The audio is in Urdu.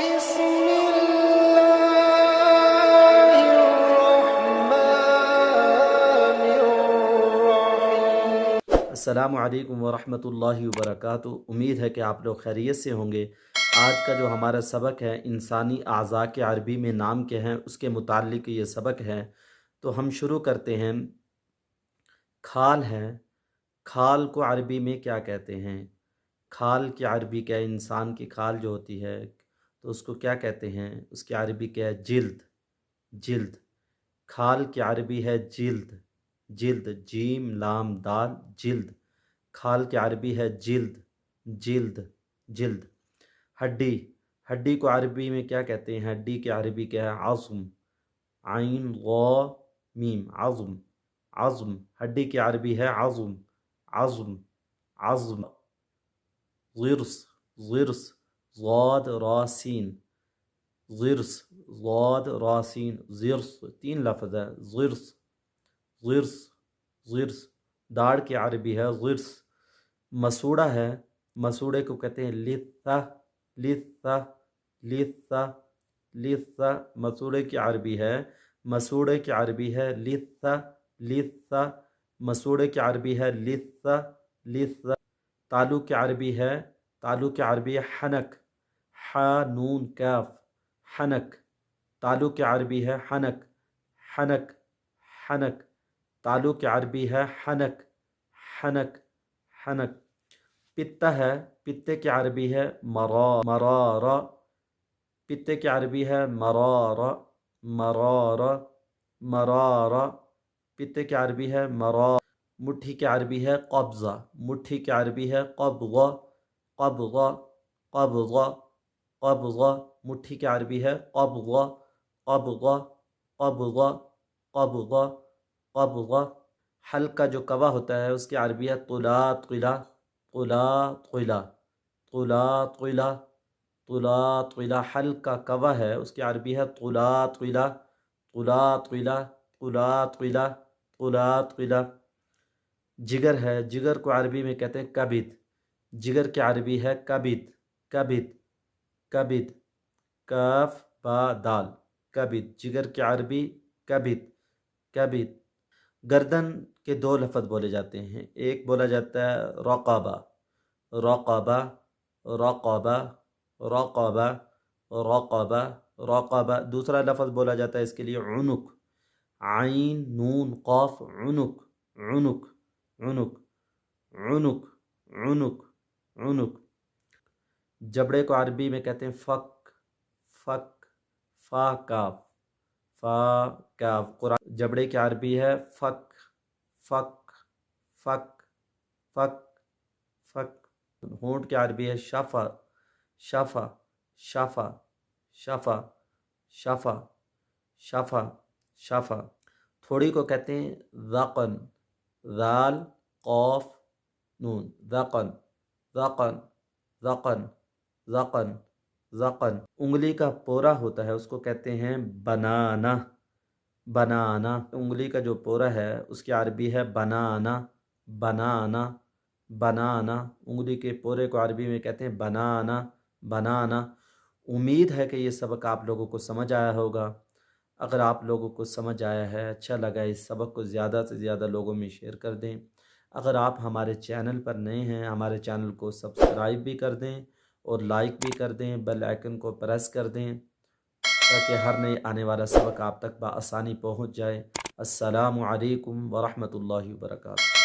بسم الله الرحمن الرحيم۔ السلام علیکم ورحمۃ اللہ وبرکاتہ۔ امید ہے کہ آپ لوگ خیریت سے ہوں گے۔ آج کا جو ہمارا سبق ہے انسانی اعضاء کے عربی میں نام کے ہیں، اس کے متعلق یہ سبق ہے۔ تو ہم شروع کرتے ہیں۔ کھال ہے، کھال کو عربی میں کیا کہتے ہیں؟ کھال کی عربی کیا ہے؟ انسان کی کھال جو ہوتی ہے تو اس کو کیا کہتے ہیں؟ اس کی عربی کیا ہے؟ جلد، جلد۔ کھال کی عربی ہے جلد، جلد، جیم لام دال، جلد۔ کھال کی عربی ہے جلد، جلد، جلد۔ ہڈی، ہڈی کو عربی میں کیا کہتے ہیں؟ ہڈی کی عربی کیا ہے؟ عظم، عین غا میم، عظم، عظم۔ ہڈی کی عربی ہے عظم، عظم، عظم۔ ضرس، ضرس، ضاد راسین، ضرس، ضاد راسین، ضرس، تین لفظ ہے، ضرس، ضرس، ضرس۔ داڑھ کی عربی ہے ضرس۔ مسوڑا ہے، مسوڑے کو کہتے ہیں لثہ، لثہ، لثہ، لثہ۔ مسوڑے کی عربی ہے، مسوڑے کی عربی ہے لثہ، لثہ۔ مسوڑے کی عربی ہے لثہ، لثہ۔ تالو کی عربی ہے، تالو کی عربی ہے حنک، ح نون کاف، حنک۔ تالو کی عربی ہے حنک، حنک، حنک۔ تالو کی عربی ہے حنک، حنک، حنک۔ پتہ ہے، پتے کی عربی ہے مرارہ، پتے کی عربی ہے مرارہ، مرارہ، مرارہ۔ پتے کی عربی ہے مرارہ۔ مٹھی کی عربی ہے قبضہ، مٹھی کی عربی ہے قبضہ، قبضہ، قبضہ، قبضہ۔ مٹھی کی عربی ہے قبضہ، قبضہ، قبضہ، قبضہ، قبضہ۔ حلق کا جو کوا ہوتا ہے اس کی عربی ہے طلاطلہ، طلاطلہ، طلاطلہ، طلاطلہ۔ حلق کا کوا ہے اس کی عربی ہے طلاطلہ، طلاطلہ، طلاطلہ، طلاطلہ۔ جگر ہے، جگر کو عربی میں کہتے ہیں کبد، جگر کی عربی ہے کبد، کبد، کبد، کاف با دال، کبد۔ جگر کی عربی کبد، کبد۔ گردن کے دو لفظ بولے جاتے ہیں، ایک بولا جاتا ہے رقبہ، رقبہ، رقبہ، رقبہ، رقبہ، رقبہ۔ دوسرا لفظ بولا جاتا ہے اس کے لیے عنق، عین نون قاف، عنق، عنق، عنق، عنق، عنق، عنق۔ جبڑے کو عربی میں کہتے ہیں فک، فک، فا کاف، فا کاف۔ قرآن جبڑے کی عربی ہے فک، فک، فک، فک، فک۔ ہونٹ کی عربی ہے شفا، شفا، شفا، شفا، شفا، شفا، شفا۔ تھوڑی کو کہتے ہیں ذقن، ذال قاف نون، ذقن، ذقن، ذقن، ذقن، ذقن۔ انگلی کا پورا ہوتا ہے اس کو کہتے ہیں بنانا، بنانا۔ انگلی کا جو پورا ہے اس کی عربی ہے بنانا، بنانا، بنانا۔ انگلی کے پورے کو عربی میں کہتے ہیں بنانا، بنانا۔ امید ہے کہ یہ سبق آپ لوگوں کو سمجھ آیا ہوگا۔ اگر آپ لوگوں کو سمجھ آیا ہے، اچھا لگا، اس سبق کو زیادہ سے زیادہ لوگوں میں شیئر کر دیں۔ اگر آپ ہمارے چینل پر نئے ہیں، ہمارے چینل کو سبسکرائب بھی کر دیں اور لائک بھی کر دیں، بیل آئیکن کو پریس کر دیں تاکہ ہر نئے آنے والا سبق آپ تک بآسانی پہنچ جائے۔ السلام علیکم ورحمۃ اللہ وبرکاتہ۔